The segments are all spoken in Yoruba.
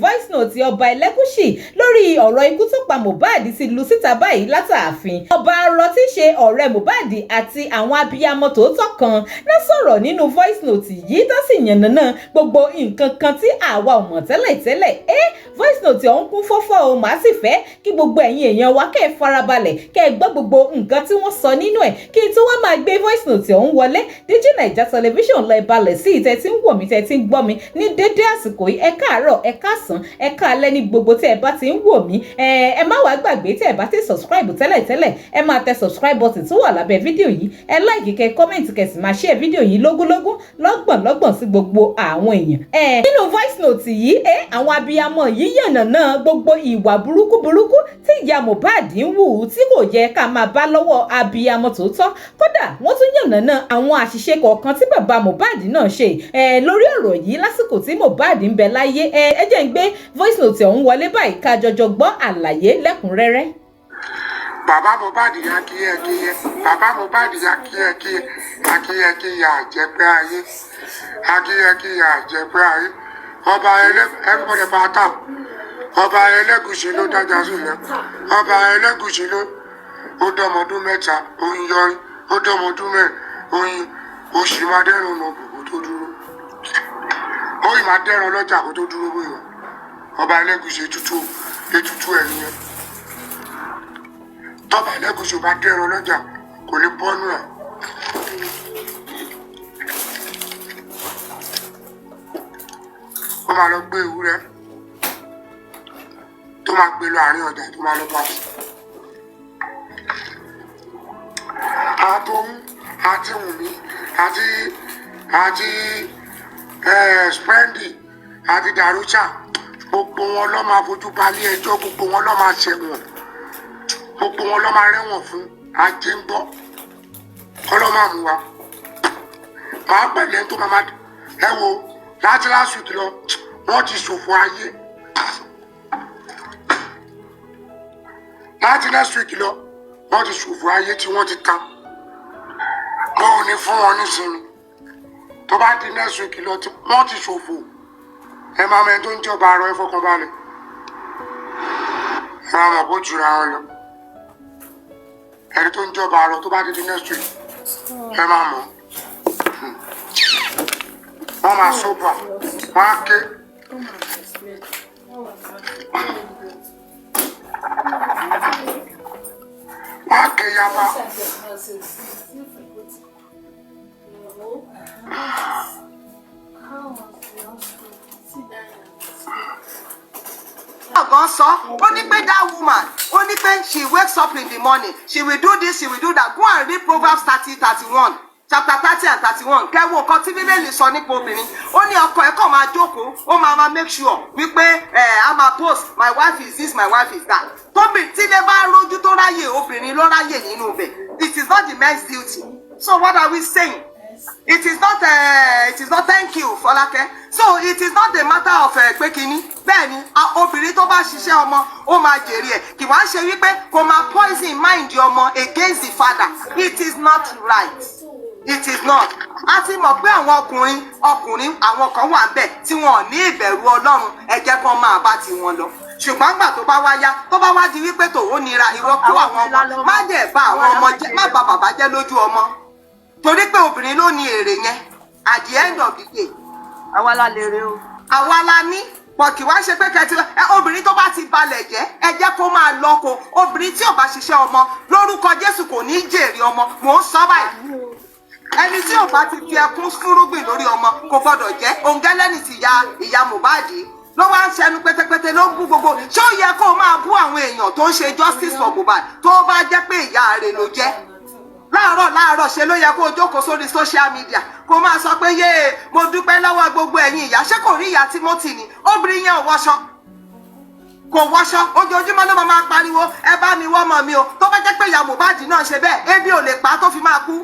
voice note Oba Elegushi lórí ọ̀rọ̀ ikú tó pa Mohbad ti lu síta báyìí látààfin. Ọba arọ tí ṣe ọ̀rẹ́ Mohbad àti àwọn abiyamọ tòótọ́ kan náà sọ̀rọ̀ nínú voice note yìí tó sì yànnàná gbogbo nǹkan kan tí àwa ò mọ̀ tẹ́lẹ̀. Voice note ọ̀hún kún fọ́fọ́ o, màá sì fẹ́ kí gbogbo ẹ̀yin èèyàn wa kẹ́ ẹ farabalẹ̀ kẹ́ ẹ gbọ́ gbogbo nǹkan tí wọ́n sọ nínú ẹ̀ kí n tó wá máa gbé voice note ọ̀hún wọlé. Digi Naija television lọ ìbalẹ̀ sí ìtẹ́ tí ń wò mí tẹ́ tí ń gbọ́ mi ní dédé àsìkò yìí. Ẹ káàárọ̀, ẹ káàsán, ẹ káalẹ́ ní gbogbo tí ẹ bá ti ń wò mí. Ẹ má wàá gbàgbé tí ẹ bá ti subscribe tẹ́lẹ̀ ẹ máa tẹ subscribe button tó wà lábẹ́ fídíò yìí. Ẹ like kẹ́ comment kẹ́ sì máa share fídíò yìí lógúnlógún lọ́gbọ̀n sí gbogbo àwọn èèyàn. Nínú voice note yìí àwọn abiyamọ yìí yànnàná gbogbo ìwà burúkú tí ìyá Mohbad ń wù tí kò yẹ ká máa bá lọ́wọ́ abiyamọ tòótọ́. Kódà wọ́n tún yànnàná àwọn àṣìṣe kọ̀ọ̀kan tí bàbá Mohbad náà ṣe lórí ọ̀rọ̀ yìí lásìkò tí Mohbad ń bẹ láyé. Ẹ jẹ́ ń gbé voice note ọ̀hún wọlé báyìí ká jọjọ gbọ́ àlàyé lẹ́kùnrẹ́rẹ́. Bàbá Mohbad yá kíyẹ́kíyẹ́, bàbá Mohbad yá kíyẹ́kíyẹ́, akíyẹ́kíyẹ́ àjẹpẹ́ ayé, akíyẹ́kíyẹ́ àjẹpẹ́ ayé. Ọba everybody pátá, Ọba Elegushi ló dájà sílẹ̀, Ọba Elegushi ló ó dọ́mọdún mẹ́ta oyin yọrin, ó dọ́mọdún mẹ́rin oyin oṣù máa dẹ́rùn ọmọ bòbò tó dúró, ó yìí máa dẹ́rùn ọlọ́jà kó tó dúró bóyá. Ọba Elegushi ètùtù ẹ̀yìn yẹn. Ọba Elegushi bá dẹ́rùn ọlọ́jà kò lè bọ́nú ẹ̀. Ó máa lọ gbé ewúrẹ́ tó máa gbé lọ àárín ọjà tó máa lọ bá sí. Àtòun àti Wunmi àti Spendi àti Darusha gbogbo wọn ló máa fojú balẹ̀ ẹjọ́, gbogbo wọn ló máa ṣẹ̀wọ̀n, gbogbo wọn ló máa rẹ́wọ̀n fún ajé ń gbọ́ ọlọ́mọ àmúwa. Màá pẹ̀lẹ́ tó máa ẹ wo láti last week lọ wọ́n ti ṣòfò ayé. Láti next week lọ wọ́n ti ṣòfò ayé tí wọ́n ti tán. Mo ò ní fún wọn nísinmi. Tó bá di next week lọ tí wọ́n ti ṣòfò. Ẹ máa mẹ́rin tó ń jọba àrọ ẹ fọkànbalẹ̀. Ẹ máa mọ̀ bó jura wọn lọ. Ẹni tó ń jọba àrọ tó bá di next week ẹ máa mọ̀. Wọ́n máa sọ́bà, wọ́n á ké. Wọ́n á ké yaba. Ọ̀gán sọ, ó ní pé that woman, ó ní pé she wakes up in the morning, she will do this, she will do that. Go and read Proverbs 30:31. Chapter 30 and 31. Kẹ́wọ́ nǹkan tí Bíbélì sọ nípa obìnrin. Ó ní ọkọ ẹ̀ kàn máa jókòó, ó máa make sure wípé a máa post my wife is this, my wife is that. Tóbi tí lè bá rójú tó ráyè obìnrin ló ráyè nínú ibẹ̀. It is not the men's duty. So what are we saying? It is not thank you Fọlákẹ́. So it is not a matter of pé kíní. Bẹ́ẹ̀ni obìnrin tó bá ṣiṣẹ́ ọmọ ó máa jèrè ẹ̀. Kì wá ṣe wípé kò máa poison mind ọmọ against the father. It is not right. It is not. A ti mọ̀ pé àwọn ọkùnrin àwọn kan wà ńbẹ̀ tí wọn ò ní ìbẹ̀rù Ọlọ́run, ẹ jẹ́ kán máa bá ti wọn lọ. Ṣùgbọ́n gbà tó bá wá yá, tó bá wá di wípé tòun nira ìwọ kó àwọn ọmọ, má dẹ̀ bá àwọn ọmọ jẹ́, má bà bàbá jẹ́ lójú ọmọ. Torí pé obìnrin ló ní èrè yẹn. At the end of the day. Àwa la lèrè o. Àwa la ní. Pọ̀ kì wá ṣe pé kẹtì obìnrin tó bá ti balẹ̀ jẹ́ ẹ jẹ́ kó máa lọ́kọ. Obìnrin tí ò bá ṣiṣẹ́ ọmọ lórúkọ Jésù kò ní jèrè ọmọ. Mò ń sọ báyìí. Ẹni tí ò bá ti fi ẹkún fúrúgbìn lórí ọmọ kò gbọdọ̀ jẹ́ òǹgẹ́lẹ́nì ti ìyá Mohbad ló wá ń ṣẹnu pétépété ló ń bú gbogbo. Ṣé ó yẹ kó máa bú àwọn èèyàn tó ń ṣe justice for Mohbad tó bá jẹ́ pé ìyá rẹ̀ ló jẹ́? Láàárọ̀ ṣe ló yẹ kó jókòó sórí social media kó máa sọ pé yéè mo dúpẹ́ lọ́wọ́ gbogbo ẹ̀yin ìyá. Ṣé kò rí ìyá Timothy ni? Obìnrin yẹn ò wọṣọ, kò wọṣọ, ojoojúmọ́ ló máa pariwo ẹ bá mi wọ́mọ mi o. Tó bá jẹ́ pé ìyá Mohbad náà ṣe bẹ́ẹ̀ ebi ò lè pa tó fi máa kú.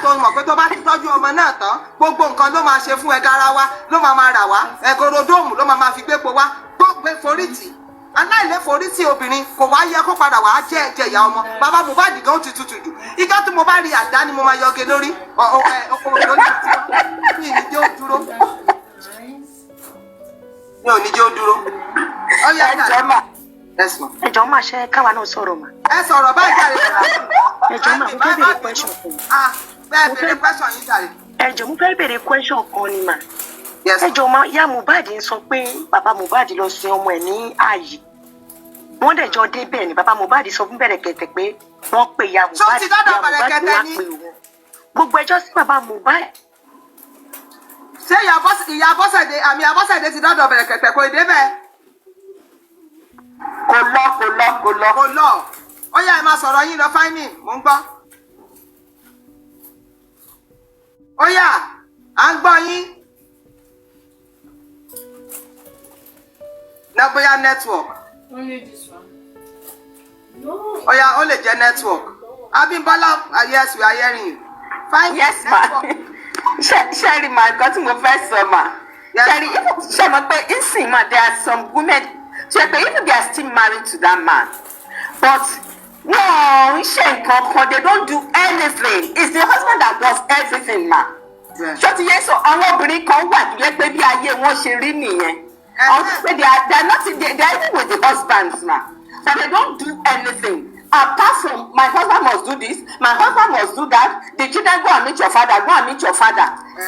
tó mọ̀ pé tó bá ti tọ́jú ọmọ náà tán gbogbo nǹkan ló máa ṣe fún ẹ garawa ló máa rà wá ẹ̀gọ́rọ̀dọ́ọ̀mù ló máa fi gbépo wá gbé forítì aláìlé forítì obìnrin kò wá yẹ kó padà wá jẹ́ ẹ̀jẹ̀ ìyá ọmọ bàbá Mohbad gan ti tutù jù ìjọ tí mo bá rí àdá ni mo máa yọge lórí mi ò ní jẹ́ ó dúró mi ò ní jẹ́ ó dúró. ẹjọ́ máa ṣe káwa náà sọ̀rọ̀ mà. ẹ sọ̀rọ̀ báyìí jàre. ẹjọ́ máa mo fẹ́ bèrè question kan. bẹ́ẹ̀ bèrè question yìí jàre. ẹjọ́ mo fẹ́ bèrè question kan ni mà. Yes. ẹjọ́ ma ya Mohbad ń sọ pé bàbá Mohbad lọ sin ọmọ ẹ̀ ní ààyè wọ́n dẹ̀ jọ débẹ̀ ni bàbá Mohbad sọ fún bẹ̀rẹ̀kẹ̀tẹ̀ pé wọ́n pe ya Mohbad ti dọ́dọ̀ Bẹ̀rẹ̀kẹ̀tẹ̀ wá ni? pè wọ́n gbogbo ẹjọ́ sí bàbá Mohbad. ṣé ìyá Abọ́sẹ̀dé ti dọ́dọ̀ Bẹ̀rẹ̀kẹ̀tẹ̀ kò débẹ̀? kò lọ ó yá ẹ máa sọ̀rọ̀ yín lọ fáìmì mò ń gbọ́. ó yá à ń gbọ́ yín. náà bóyá network. Only this one. ó yá ó lè jẹ́ network. Abímbọ́lá yes we are hearing you. Fine. Yes ma ṣẹ́rí ma nǹkan tí mo fẹ́ sọ ma ṣẹ́rí ṣe mọ̀ pé ìsìn ma there are some women ṣe pé even they are still married to that man but wọ́n ń ṣe nǹkan kan they don't do anything it's the husband that does everything ma ṣó ti yẹ sọ àwọn obìnrin kan wà tó yẹ pé bí ayé wọn ṣe rí nìyẹn they are not they are even with the husbands ma but they don't do anything. Apart from my husband must do this, my husband must do that, the children go and meet your father, go and meet your father.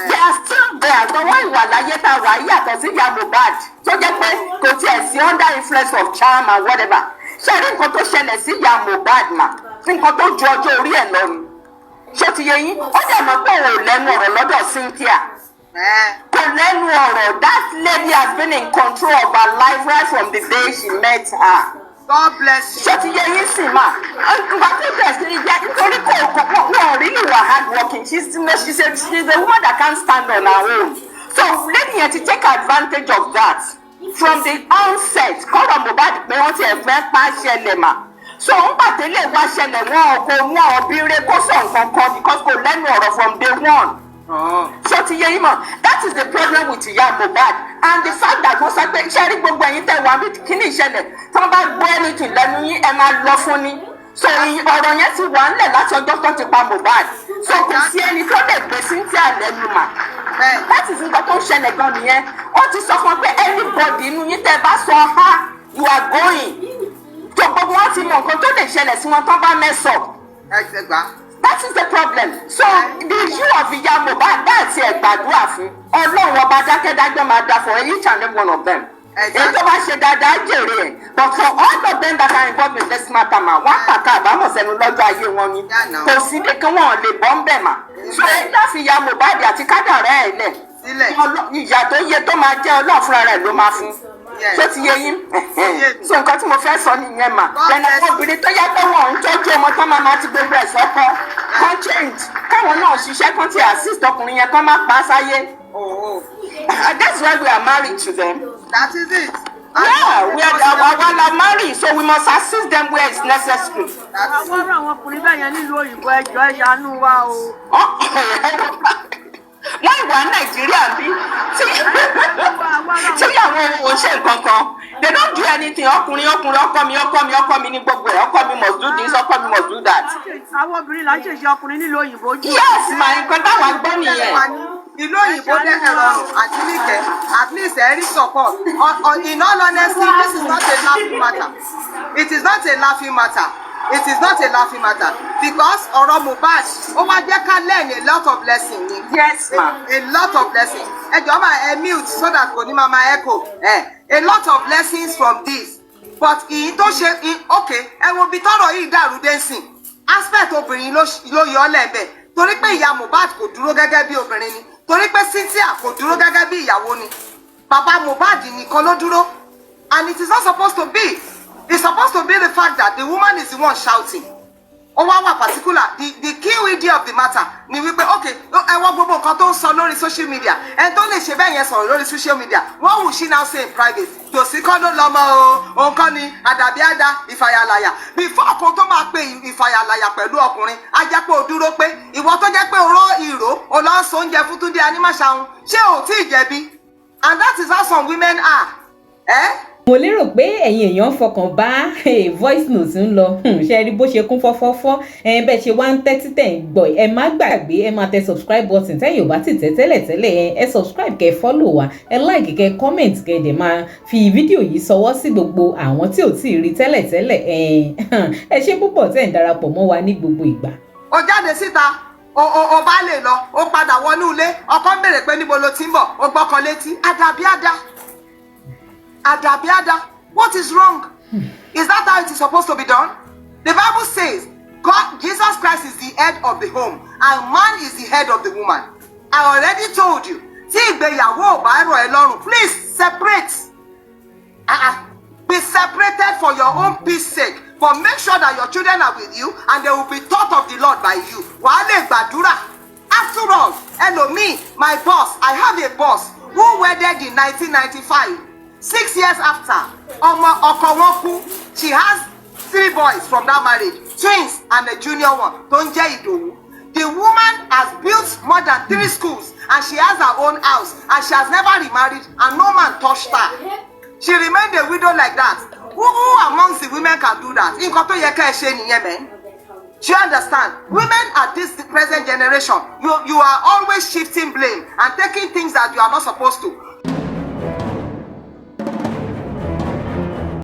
They are still there. So why ìwà láyé tá a wà yìí àtọ̀ sí ìyá Mohbad tó jẹ́ pé kò tiẹ̀ sí under influence of charm and whatever. Ṣé rí nǹkan tó ṣẹlẹ̀ sí ìyá Mohbad mà? Nǹkan tó ju ọjọ́ orí ẹ̀ lọ ni. Ṣé ti yé yín? Ó dẹ̀ mọ̀ pé òun ò lẹ́nu ọ̀rọ̀ lọ́dọ̀ Cynthia. Kò lẹ́nu ọ̀rọ̀. That lady has been in control of her life right from the day she met her. God bless you. Ṣé ti yẹ yín sì mà? Nǹkan tí bẹ̀rẹ̀ sí ní jẹ́ nítorí wọ́n really were hard working. She's a woman that can't stand on her own. So lady yẹn ti take advantage of that from the onset. Kọ́rọ̀ Mohbad pé wọ́n ti ẹ̀fẹ́ pa ṣẹlẹ̀ mà. So ń pàtẹ́lẹ̀ wá ṣẹlẹ̀ wọn kò mú àwọn bírè kó sọ nǹkan kan because kò lẹ́nu ọ̀rọ̀ from day one. So ti yẹ yín mọ̀ that is the problem with ìyá Mohbad and the fact that wọ́n sọ pé ṣé rí gbogbo ẹ̀yin tẹ̀ wá bí kíní ìṣẹ̀lẹ̀ tí wọ́n bá gbọ́ anything lẹ́nu yín ẹ máa lọ fún ni so ọ̀rọ̀ yẹn ti wà ńlẹ̀ láti ọjọ́ tó ti pa Mohbad so kò sí ẹni tó lè gbé Cynthia lẹ́nu mà that is nǹkan tó ń ṣẹlẹ̀ gan nìyẹn ó ti sọ fún pé anybody inú yín tẹ́ bá sọ ha you are going tó gbogbo wọn ti mọ nǹkan tó lè ṣẹlẹ̀ sí wọn tó bá mess up. That is the problem. So the issue of ìyá Mohbad that's a gbàdúrà fún Ọlọ́run ọba dákẹ́dájọ́ máa dá for each and every one of them. Èyí tó bá ṣe dáadáa jèrè ẹ̀ but for all of them that are involved in this matter ma wọ́n pàtó àbámọ̀ sẹ́nu lọ́jọ́ ayé wọn ni kò sí pé kí wọ́n lè bọ́ ń bẹ̀ mà. So èyí tó fi ìyá Mohbad àti kádàrá ẹ̀ lẹ̀ ìyá tó yẹ tó máa jẹ́ Ọlọ́run fúnra rẹ̀ ló máa fún. Tó ti yé yín so nǹkan tí mo fẹ́ sọ nìyẹn mà lẹ́nu obìnrin tó yẹ pé wọ́n ń tọ́jú ọmọ tó máa ti gbogbo ẹ̀ sọ́kọ́ kan change káwọn náà ṣiṣẹ́ kan ti assist ọkùnrin yẹn kan má pa á sáyé. That's why we are married to them. That is it. Yeah, we are married so we must assist them where it's necessary. àwọn ọ̀rọ̀ àwọn ọkùnrin bẹ́ẹ̀ yẹn nílùú òyìnbó ẹjọ́ ẹ ṣàánú wa o. wọ́n ìwà Nàìjíríà bí tí àwọn ohun ṣe nǹkan kan they don't do anything ọkùnrin ọkọ mi ní gbogbo ẹ̀ ọkọ mi must do this ọkọ mi must do that. àwọn obìnrin là ń ṣèṣe ọkùnrin nílùú òyìnbó. Yes ma nǹkan táwọn gbọ́ nìyẹn. ìlú òyìnbó dẹ́kẹ̀ rọrùn àti níkẹ́ at least ẹ rí support in all honesty this is not a laughing matter it is not a laughing matter it is not a laughing matter because ọ̀rọ̀ Mohbad ó wá jẹ́ ká learn a lot of lessons ni. Yes ma. a lot of lessons ẹ jọ̀ọ́ ma ẹ mute so that kò ní máa ma echo a lot of lessons from this but ìyí tó ṣe okay ẹ wo bí tọ́rọ̀ yìí dàrú dé sìn aspect obìnrin ló yọ ọ́ lẹ́bẹ̀ torí pé ìyá Mohbad kò dúró gẹ́gẹ́ bí obìnrin ni torí pé Cynthia kò dúró gẹ́gẹ́ bí ìyàwó ni bàbá Mohbad nìkan ló dúró and it is not supposed to be it's supposed to be the fact that the woman is the one shouting ó wá wà particular the key idea of the matter ni wípé okay ẹ wọ́n gbogbo nǹkan tó ń sọ lórí social media ẹni tó lè ṣe bẹ́ẹ̀ yẹn sọ̀rọ̀ lórí social media what will she now say in private tòsí kọ́ ló lọ́mọ o òun kọ́ ni àdàbíàdà ìfàyàlàyà before kan tó máa pe ìfàyàlàyà pẹ̀lú ọkùnrin á jẹ́ pé o dúró pé ìwọ tó jẹ́ pé oró ìró o lọ sọ oúnjẹ fún Túndé Animáṣàhùn ṣé ò tí ì jẹ̀bi and that is how some women are. mo lérò pé ẹ̀yin èèyàn fọkàn bá voice note ń lọ ṣe rí bó ṣe kún fọ́fọ́fọ́ bẹ́ẹ̀ ṣe wá ń tẹ́tí tẹ̀ ń gbọ́ ẹ má gbàgbé ẹ máa tẹ subscribe button tẹ́yìn ò bá ti tẹ̀ tẹ́lẹ̀ ẹ subscribe kẹ́ follow wa ẹ like kẹ́ comment kẹ́ dẹ̀ máa fi fídíò yìí ṣọwọ́ sí gbogbo àwọn tí ò tí ì rí tẹ́lẹ̀ ẹ ṣé púpọ̀ tẹ́ ń darapọ̀ mọ́ wa ní gbogbo ìgbà. ó jáde síta o bá lè lọ ó padà wọnú ilé ọkọ ń bèrè pé níbo lo ti ń bọ̀ ó gbọ́kàn létí àdàbíàdà. Adabiada, what is wrong? Is that how it is supposed to be done? The Bible says, God, Jesus Christ is the head of the home, and man is the head of the woman. I already told you. Tí ìgbéyàwó ò bá rọ̀ ẹ́ lọ́rùn, please separate. Be separated for your own peace sake. But make sure that your children are with you, and they will be taught of the Lord by you. Wàá lè gbàdúrà. After all, ẹlòmíì, my boss, I have a boss who wedded in 1995. 6 years after, ọkọ wọn kú, she has 3 boys from that marriage, twins and a junior one, tó ń jẹ́ Ìdòwú. The woman has built more than 3 schools and she has her own house and she has never remarried and no man touched her. She remained a widow like that. Who amongst the women can do that? Nǹkan tó yẹ ká ẹ ṣe nìyẹn mẹ́. Do you understand? Women at this present generation, you are always shifting blame and taking things that you are not supposed to.